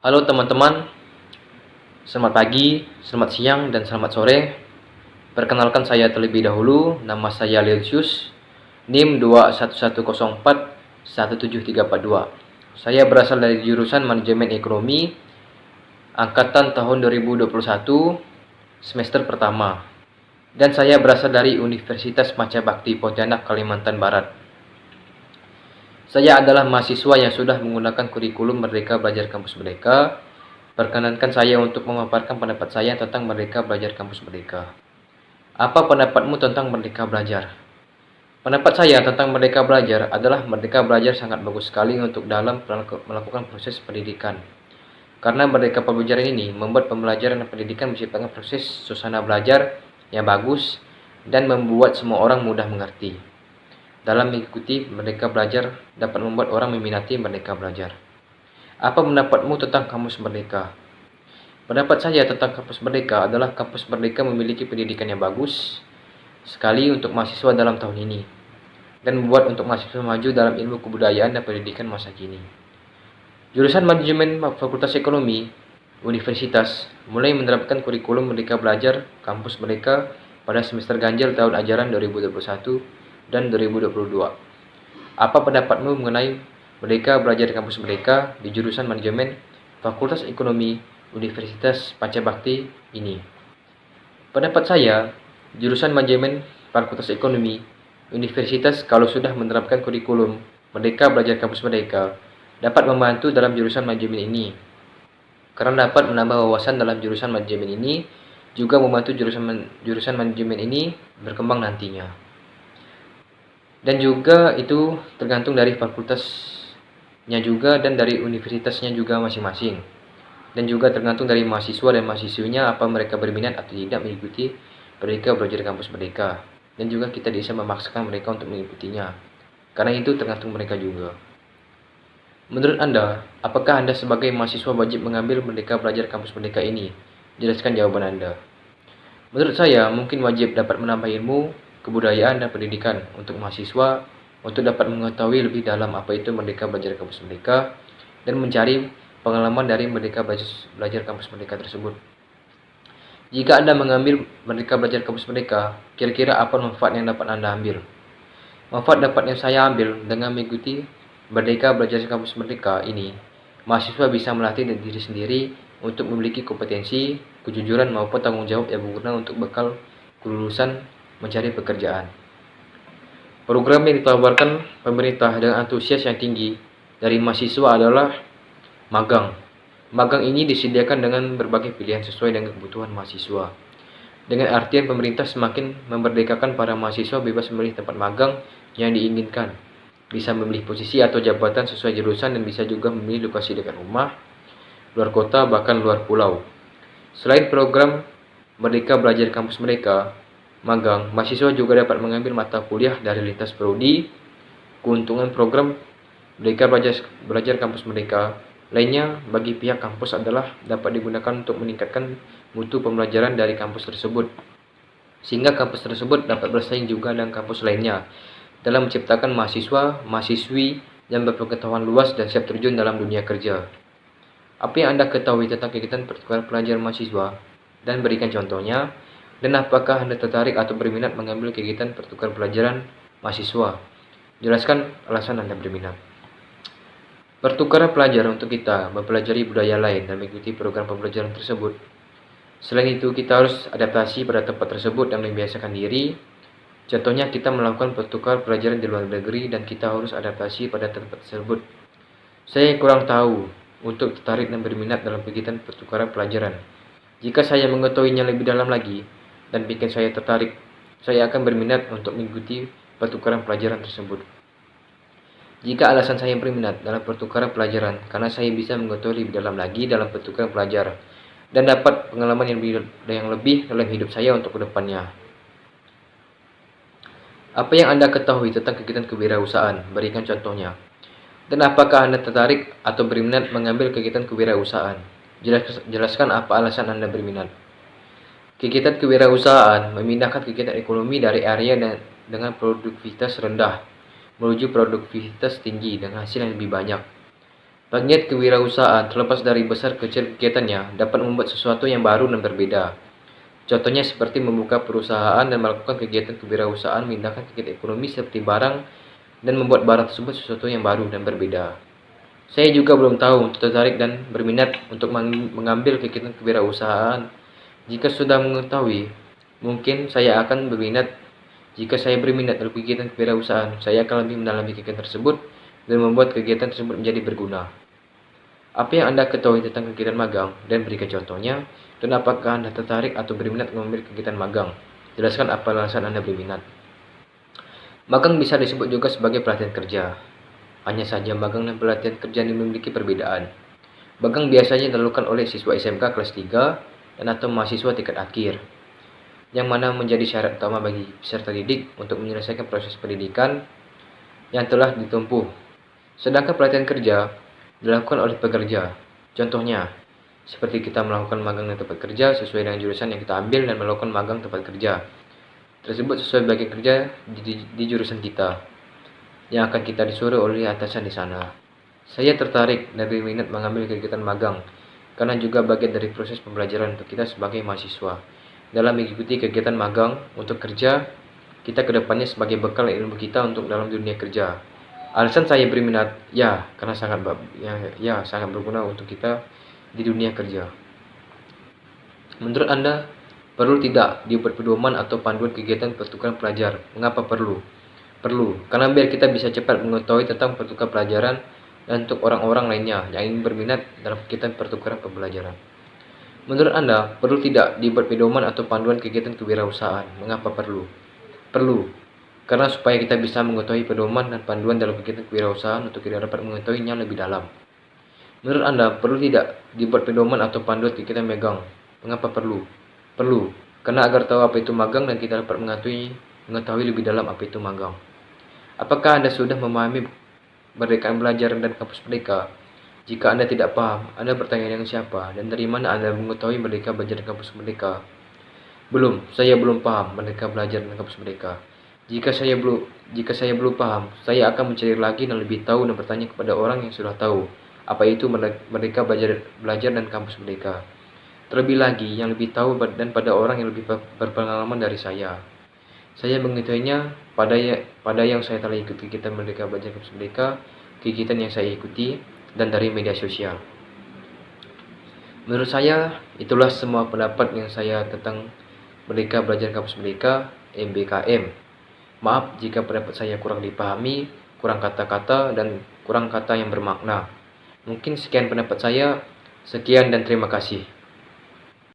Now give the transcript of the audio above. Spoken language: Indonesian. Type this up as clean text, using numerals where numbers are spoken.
Halo teman-teman, selamat pagi, selamat siang, dan selamat sore. Perkenalkan saya terlebih dahulu, nama saya Leonsius, NIM 21104-17342. Saya berasal dari jurusan Manajemen Ekonomi, Angkatan tahun 2021, semester pertama. Dan saya berasal dari Universitas Macabakti Pontianak, Kalimantan Barat. Saya adalah mahasiswa yang sudah menggunakan kurikulum Merdeka Belajar Kampus Merdeka. Perkenankan saya untuk memaparkan pendapat saya tentang Merdeka Belajar Kampus Merdeka. Apa pendapatmu tentang Merdeka Belajar? Pendapat saya tentang Merdeka Belajar adalah Merdeka Belajar sangat bagus sekali untuk dalam melakukan proses pendidikan. Karena Merdeka Pembelajaran ini membuat pembelajaran dan pendidikan menciptakan proses suasana belajar yang bagus dan membuat semua orang mudah mengerti. Dalam mengikuti Merdeka Belajar dapat membuat orang meminati Merdeka Belajar. Apa pendapatmu tentang Kampus Merdeka? Pendapat saya tentang Kampus Merdeka adalah Kampus Merdeka memiliki pendidikan yang bagus sekali untuk mahasiswa dalam tahun ini dan membuat untuk mahasiswa maju dalam ilmu kebudayaan dan pendidikan masa kini. Jurusan Manajemen Fakultas Ekonomi Universitas mulai menerapkan kurikulum Merdeka Belajar Kampus Merdeka pada semester ganjil tahun ajaran 2021 dan 2022. Apa pendapatmu mengenai Merdeka Belajar Kampus Merdeka di jurusan Manajemen Fakultas Ekonomi Universitas Pancabakti ini? Pendapat saya, jurusan Manajemen Fakultas Ekonomi Universitas kalau sudah menerapkan kurikulum Merdeka Belajar Kampus Merdeka dapat membantu dalam jurusan manajemen ini. Karena dapat menambah wawasan dalam jurusan manajemen ini, juga membantu jurusan manajemen ini berkembang nantinya. Dan juga itu tergantung dari fakultasnya juga dan dari universitasnya juga masing-masing. Dan juga tergantung dari mahasiswa dan mahasiswinya apa mereka berminat atau tidak mengikuti Merdeka Belajar Kampus Merdeka. Dan juga kita bisa memaksakan mereka untuk mengikutinya. Karena itu tergantung mereka juga. Menurut Anda, apakah Anda sebagai mahasiswa wajib mengambil Merdeka Belajar Kampus Merdeka ini? Jelaskan jawaban Anda. Menurut saya, mungkin wajib dapat menambah ilmu, kebudayaan, dan pendidikan untuk mahasiswa untuk dapat mengetahui lebih dalam apa itu Merdeka Belajar Kampus Merdeka dan mencari pengalaman dari Merdeka Belajar Kampus Merdeka tersebut. Jika Anda mengambil Merdeka Belajar Kampus Merdeka, kira-kira apa manfaat yang dapat Anda ambil? Manfaat dapat yang saya ambil dengan mengikuti Merdeka Belajar Kampus Merdeka ini, mahasiswa bisa melatih diri sendiri untuk memiliki kompetensi, kejujuran maupun tanggung jawab yang berguna untuk bekal kelulusan mencari pekerjaan. Program yang ditawarkan pemerintah dengan antusias yang tinggi dari mahasiswa adalah magang. Magang ini disediakan dengan berbagai pilihan sesuai dengan kebutuhan mahasiswa. Dengan artian pemerintah semakin memerdekakan para mahasiswa bebas memilih tempat magang yang diinginkan. Bisa memilih posisi atau jabatan sesuai jurusan dan bisa juga memilih lokasi dekat rumah, luar kota, bahkan luar pulau. Selain program Merdeka Belajar Kampus Merdeka, magang, mahasiswa juga dapat mengambil mata kuliah dari lintas prodi. Keuntungan program Merdeka Belajar Kampus Merdeka lainnya bagi pihak kampus adalah dapat digunakan untuk meningkatkan mutu pembelajaran dari kampus tersebut, sehingga kampus tersebut dapat bersaing juga dengan kampus lainnya dalam menciptakan mahasiswa-mahasiswi yang berpengetahuan luas dan siap terjun dalam dunia kerja. Apa yang Anda ketahui tentang kegiatan pertukaran pelajar mahasiswa dan berikan contohnya? Dan apakah Anda tertarik atau berminat mengambil kegiatan pertukaran pelajaran mahasiswa? Jelaskan alasan Anda berminat. Pertukaran pelajar untuk kita mempelajari budaya lain dan mengikuti program pembelajaran tersebut. Selain itu, kita harus adaptasi pada tempat tersebut dan membiasakan diri. Contohnya, kita melakukan pertukaran pelajaran di luar negeri dan kita harus adaptasi pada tempat tersebut. Saya kurang tahu untuk tertarik dan berminat dalam kegiatan pertukaran pelajaran. Jika saya mengetahuinya lebih dalam lagi dan bikin saya tertarik, saya akan berminat untuk mengikuti pertukaran pelajaran tersebut. Jika alasan saya berminat dalam pertukaran pelajaran, karena saya bisa mengetahui lebih dalam lagi dalam pertukaran pelajar dan dapat pengalaman yang lebih dalam hidup saya untuk kedepannya. Apa yang Anda ketahui tentang kegiatan kewirausahaan? Berikan contohnya. Dan apakah Anda tertarik atau berminat mengambil kegiatan kewirausahaan? Jelaskan apa alasan Anda berminat. Kegiatan kewirausahaan memindahkan kegiatan ekonomi dari area dengan produktivitas rendah menuju produktivitas tinggi dengan hasil yang lebih banyak. Pegiat kewirausahaan, terlepas dari besar kecil kegiatannya, dapat membuat sesuatu yang baru dan berbeda. Contohnya seperti membuka perusahaan dan melakukan kegiatan kewirausahaan, memindahkan kegiatan ekonomi seperti barang, dan membuat barang tersebut sesuatu yang baru dan berbeda. Saya juga belum tahu, tertarik dan berminat untuk mengambil kegiatan kewirausahaan. Jika sudah mengetahui, mungkin saya akan berminat. Jika saya berminat dalam kegiatan kewirausahaan, saya akan lebih mendalami kegiatan tersebut dan membuat kegiatan tersebut menjadi berguna. Apa yang Anda ketahui tentang kegiatan magang dan berikan contohnya, dan apakah Anda tertarik atau berminat mengambil kegiatan magang? Jelaskan apa alasan Anda berminat. Magang bisa disebut juga sebagai pelatihan kerja. Hanya saja magang dan pelatihan kerja ini memiliki perbedaan. Magang biasanya dilakukan oleh siswa SMK kelas 3 dan atau mahasiswa tingkat akhir, yang mana menjadi syarat utama bagi peserta didik untuk menyelesaikan proses pendidikan yang telah ditempuh. Sedangkan pelatihan kerja dilakukan oleh pekerja. Contohnya, seperti kita melakukan magang di tempat kerja sesuai dengan jurusan yang kita ambil dan melakukan magang tempat kerja tersebut sesuai bagian kerja di jurusan kita yang akan kita disuruh oleh atasan di sana. Saya tertarik dan berminat mengambil kegiatan magang karena juga bagian dari proses pembelajaran untuk kita sebagai mahasiswa. Dalam mengikuti kegiatan magang untuk kerja, kita kedepannya sebagai bekal ilmu kita untuk dalam dunia kerja. Alasan saya berminat, karena sangat berguna untuk kita di dunia kerja. Menurut Anda, perlu tidak dibuat pedoman atau panduan kegiatan pertukaran pelajar? Mengapa perlu? Perlu, karena biar kita bisa cepat mengetahui tentang pertukaran pelajaran dan untuk orang-orang lainnya yang ingin berminat dalam kegiatan pertukaran pembelajaran. Menurut Anda, perlu tidak dibuat pedoman atau panduan kegiatan kewirausahaan? Mengapa perlu? Perlu, karena supaya kita bisa mengetahui pedoman dan panduan dalam kegiatan kewirausahaan untuk kita dapat mengetahuinya lebih dalam. Menurut Anda, perlu tidak dibuat pedoman atau panduan kegiatan magang? Mengapa perlu? Perlu, karena agar tahu apa itu magang dan kita dapat mengetahui lebih dalam apa itu magang. Apakah Anda sudah memahami Merdeka Belajar dan Kampus Merdeka? Jika Anda tidak paham, Anda bertanya dengan siapa dan dari mana Anda mengetahui Merdeka Belajar dan Kampus Merdeka? Belum, saya belum paham Merdeka Belajar dan Kampus Merdeka. Jika saya belum paham, saya akan mencari lagi dan lebih tahu dan bertanya kepada orang yang sudah tahu apa itu Merdeka Belajar dan Kampus Merdeka. Terlebih lagi, yang lebih tahu dan pada orang yang lebih berpengalaman dari saya. Saya mengetahuinya pada yang saya telah ikuti kegiatan Merdeka Belajar Kampus Merdeka, kegiatan yang saya ikuti, dan dari media sosial. Menurut saya, itulah semua pendapat yang saya tentang Merdeka Belajar Kampus Merdeka, MBKM. Maaf jika pendapat saya kurang dipahami, kurang kata-kata, dan kurang kata yang bermakna. Mungkin sekian pendapat saya. Sekian dan terima kasih.